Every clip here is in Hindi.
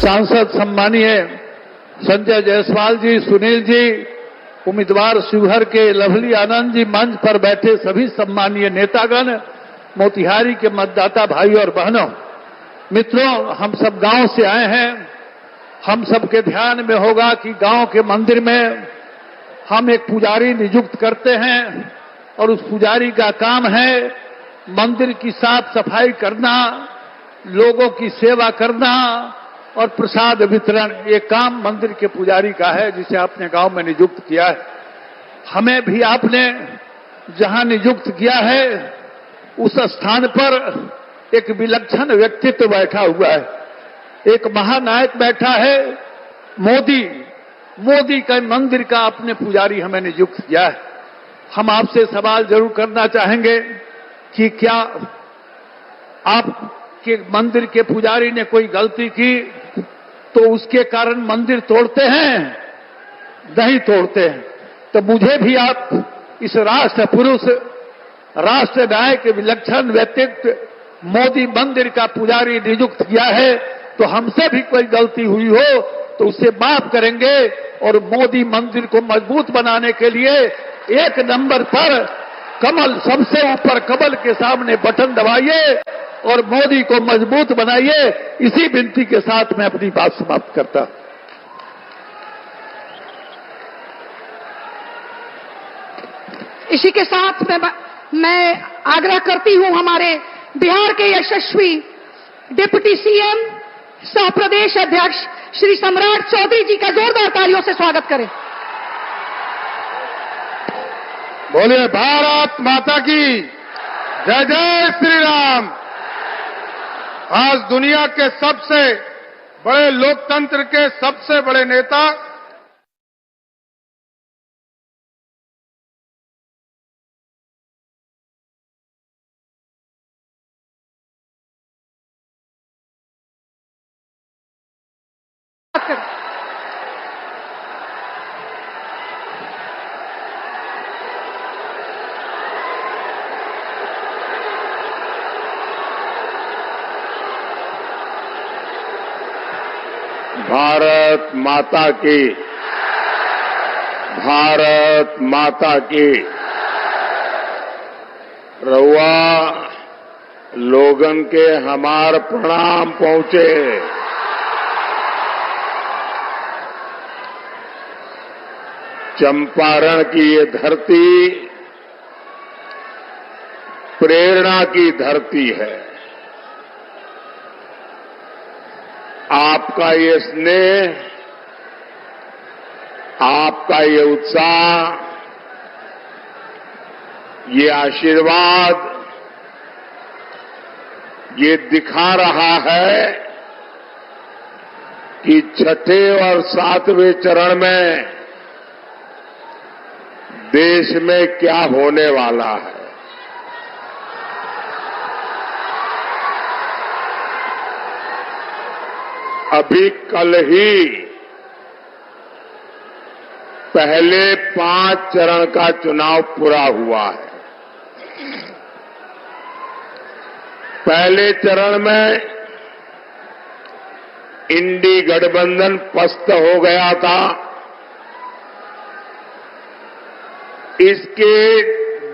सांसद सम्मानीय संजय जायसवाल जी, सुनील जी, उम्मीदवार शिवहर के लवली आनंद जी, मंच पर बैठे सभी सम्मानीय नेतागण, मोतिहारी के मतदाता भाई और बहनों, मित्रों, हम सब गांव से आए हैं। हम सबके ध्यान में होगा कि गांव के मंदिर में हम एक पुजारी नियुक्त करते हैं और उस पुजारी का काम है मंदिर की साफ सफाई करना, लोगों की सेवा करना और प्रसाद वितरण। ये काम मंदिर के पुजारी का है जिसे आपने गांव में नियुक्त किया है। हमें भी आपने जहां नियुक्त किया है उस स्थान पर एक विलक्षण व्यक्तित्व बैठा हुआ है, एक महानायक बैठा है, मोदी का मंदिर का अपने पुजारी हमें नियुक्त किया है। हम आपसे सवाल जरूर करना चाहेंगे कि क्या आपके मंदिर के पुजारी ने कोई गलती की तो उसके कारण मंदिर तोड़ते हैं? नहीं तोड़ते हैं। तो मुझे भी आप इस राष्ट्र पुरुष, राष्ट्र नायक, विलक्षण व्यक्तित्व मोदी मंदिर का पुजारी नियुक्त किया है, तो हमसे भी कोई गलती हुई हो तो उसे माफ करेंगे और मोदी मंदिर को मजबूत बनाने के लिए एक नंबर पर कमल, सबसे ऊपर कमल के सामने बटन दबाइए और मोदी को मजबूत बनाइए। इसी विनती के साथ मैं अपनी बात समाप्त करता हूं। इसी के साथ मैं आग्रह करती हूं हमारे बिहार के यशस्वी डिप्टी सीएम सह प्रदेश अध्यक्ष श्री सम्राट चौधरी जी का जोरदार तालियों से स्वागत करें। बोलिए भारत माता की जय, जय श्री राम। आज दुनिया के सबसे बड़े लोकतंत्र के सबसे बड़े नेता भारत माता की, भारत माता की। रउआ लोगन के हमार प्रणाम पहुंचे। चंपारण की ये धरती प्रेरणा की धरती है। आपका ये स्नेह, आपका ये उत्साह, ये आशीर्वाद, ये दिखा रहा है कि छठे और सातवें चरण में देश में क्या होने वाला है। अभी कल ही पहले 5 चरण का चुनाव पूरा हुआ है। पहले चरण में इंडी गठबंधन पस्त हो गया था। इसके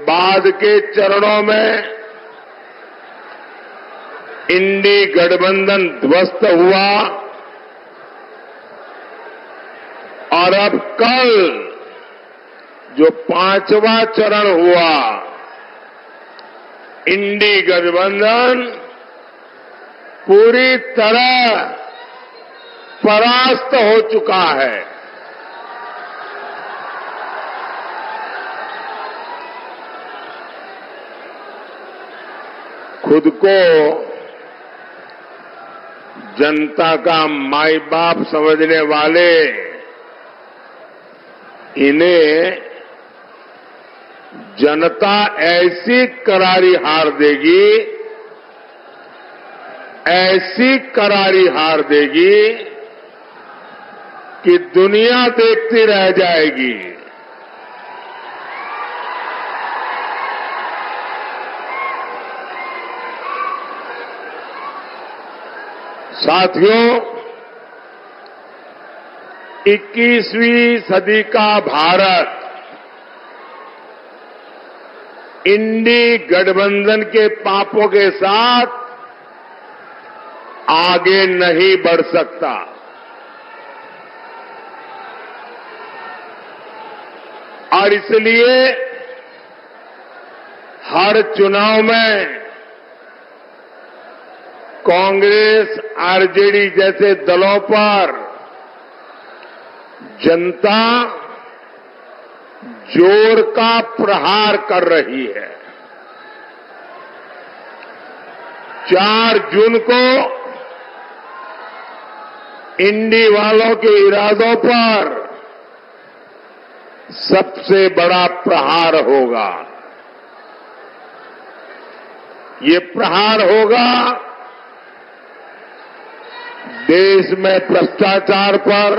बाद के चरणों में इंडी गठबंधन ध्वस्त हुआ और अब कल जो 5वां चरण हुआ, इंडी गठबंधन पूरी तरह परास्त हो चुका है। खुद को जनता का माई बाप समझने वाले इन्हें जनता ऐसी करारी हार देगी, ऐसी करारी हार देगी कि दुनिया देखती रह जाएगी। साथियों, 21वीं सदी का भारत इंडी गठबंधन के पापों के साथ आगे नहीं बढ़ सकता। और इसलिए हर चुनाव में कांग्रेस, आरजेडी जैसे दलों पर जनता जोर का प्रहार कर रही है। 4 जून को इंडी वालों के इरादों पर सबसे बड़ा प्रहार होगा। ये प्रहार होगा देश में भ्रष्टाचार पर,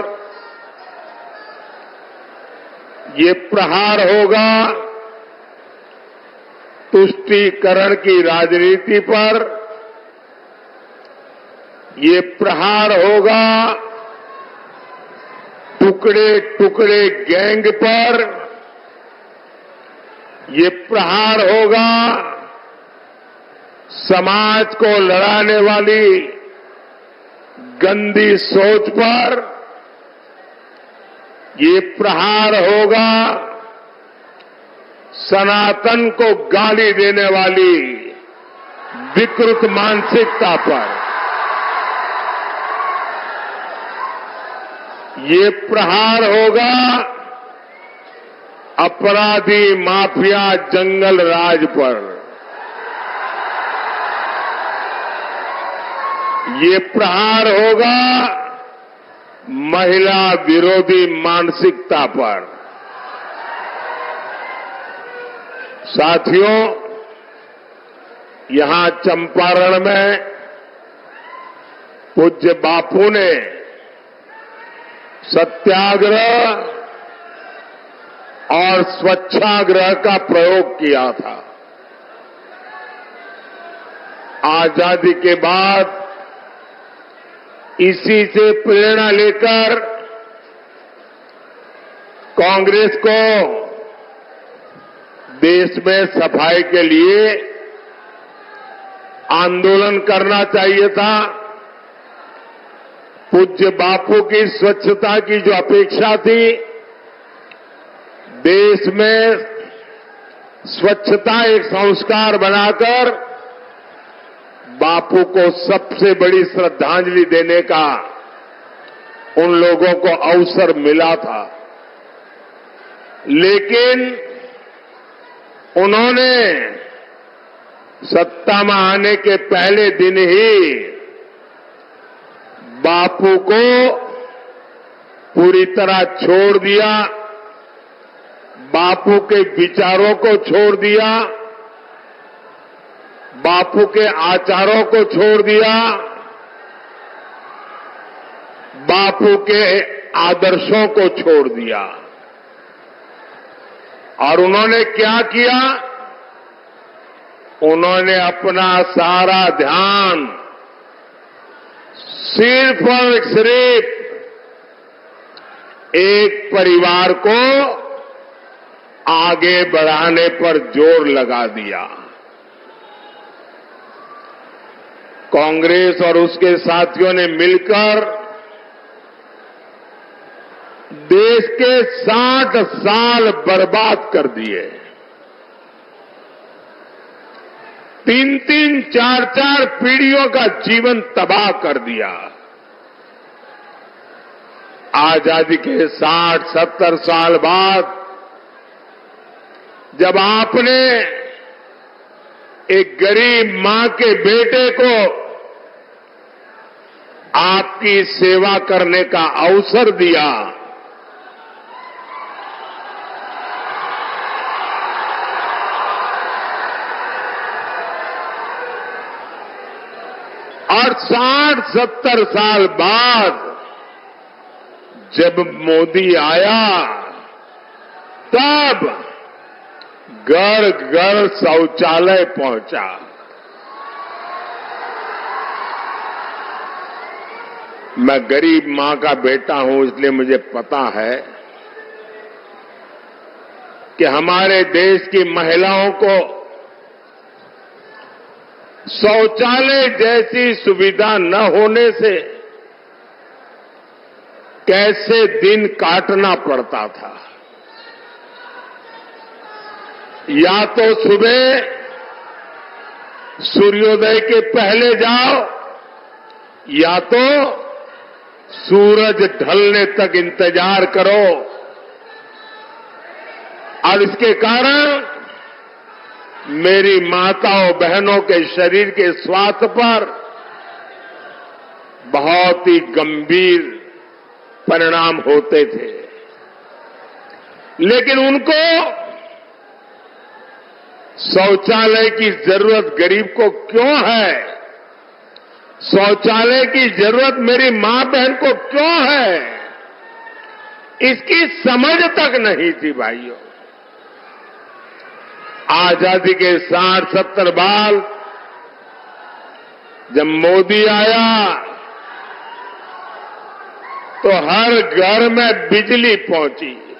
ये प्रहार होगा तुष्टीकरण की राजनीति पर, ये प्रहार होगा टुकड़े टुकड़े गैंग पर, ये प्रहार होगा समाज को लड़ाने वाली गंदी सोच पर, ये प्रहार होगा सनातन को गाली देने वाली विकृत मानसिकता पर, ये प्रहार होगा अपराधी माफिया जंगल राज पर, ये प्रहार होगा महिला विरोधी मानसिकता पर। साथियों, यहां चंपारण में पूज्य बापू ने सत्याग्रह और स्वच्छाग्रह का प्रयोग किया था। आजादी के बाद इसी से प्रेरणा लेकर कांग्रेस को देश में सफाई के लिए आंदोलन करना चाहिए था। पूज्य बापू की स्वच्छता की जो अपेक्षा थी, देश में स्वच्छता एक संस्कार बनाकर बापू को सबसे बड़ी श्रद्धांजलि देने का उन लोगों को अवसर मिला था। लेकिन उन्होंने सत्ता में आने के पहले दिन ही बापू को पूरी तरह छोड़ दिया, बापू के विचारों को छोड़ दिया, बापू के आचारों को छोड़ दिया, बापू के आदर्शों को छोड़ दिया। और उन्होंने क्या किया? उन्होंने अपना सारा ध्यान सिर्फ और सिर्फ एक परिवार को आगे बढ़ाने पर जोर लगा दिया। कांग्रेस और उसके साथियों ने मिलकर देश के 60 साल बर्बाद कर दिए। 3-3, 4-4 पीढ़ियों का जीवन तबाह कर दिया। आजादी के 60-70 साल बाद जब आपने एक गरीब मां के बेटे को आपकी सेवा करने का अवसर दिया, और 60-70 साल बाद जब मोदी आया, तब घर घर शौचालय पहुंचा। मैं गरीब मां का बेटा हूं, इसलिए मुझे पता है कि हमारे देश की महिलाओं को शौचालय जैसी सुविधा न होने से कैसे दिन काटना पड़ता था। या तो सुबह सूर्योदय के पहले जाओ या तो सूरज ढलने तक इंतजार करो, और इसके कारण मेरी माताओं बहनों के शरीर के स्वास्थ्य पर बहुत ही गंभीर परिणाम होते थे। लेकिन उनको शौचालय की जरूरत गरीब को क्यों है, शौचालय की जरूरत मेरी मां बहन को क्यों है, इसकी समझ तक नहीं थी भाइयों। आजादी के 60-70 बाद जब मोदी आया तो हर घर में बिजली पहुंची।